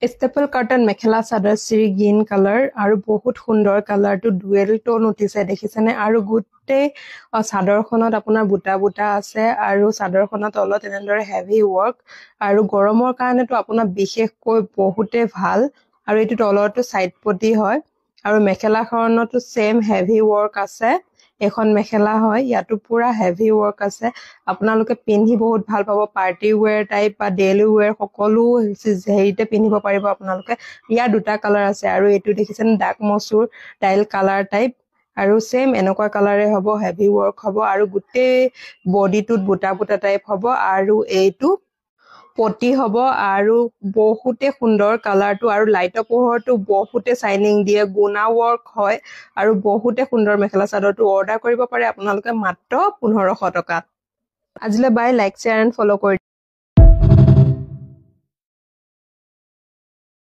Staple cotton mekhela chador চিৰি green colour আৰু বহুত সুন্দৰ কালাৰটো ডুৱেল টোন উঠিছে দেখিছেনে আৰু গোটেই চাদৰখনত আপোনাৰ বুটা বুটা আছে আৰু চাদৰখনত তলত এনেদৰে হেভি ৱৰ্ক আৰু গৰমৰ কাৰণেটো আপোনাৰ বিশেষকৈ বহুতে ভাল আৰু এইটো তলৰটো সাইড পটি হয় আৰু মেখেলাখনতো সেম হেভি ৱৰ্ক আছে এখন মেখেলা হয় ইয়াতো পুৰা হেভি ৱৰ্ক আছে আপোনালোকে পিন্ধি বহুত ভাল পাব পাৰ্টি ওয়্যাৰ টাইপ বা ডেইলি ওয়্যাৰ সকলো হেৰিতে পিন্ধিব পাৰিব আপোনালোকে ইয়াৰ দুটা কালাৰ আছে আৰু এইটো দেখিছেন ডাক মসুৰ টাইল কালাৰ টাইপ আৰু সেম এনেকুৱা কালাৰে হ'ব হেভি ৱৰ্ক হ'ব আৰু গোটেই বডিটোত বুটা বুটা টাইপ হ'ব আৰু এইটো পটি হ'ব আৰু বহুতে সুন্দৰ কালাৰটো আৰু লাইটৰ পোহৰটো বহুতে শাইনিং দিয়ে গুনা ৱৰ্ক হয় আৰু বহুতে সুন্দৰ মেখেলা চাদৰটো অৰ্ডাৰ কৰিব পাৰে আপোনালোকে মাত্ৰ 1500 টকাত আজিলৈ বাই লাইক শ্বেয়াৰ এণ্ড ফলো কৰি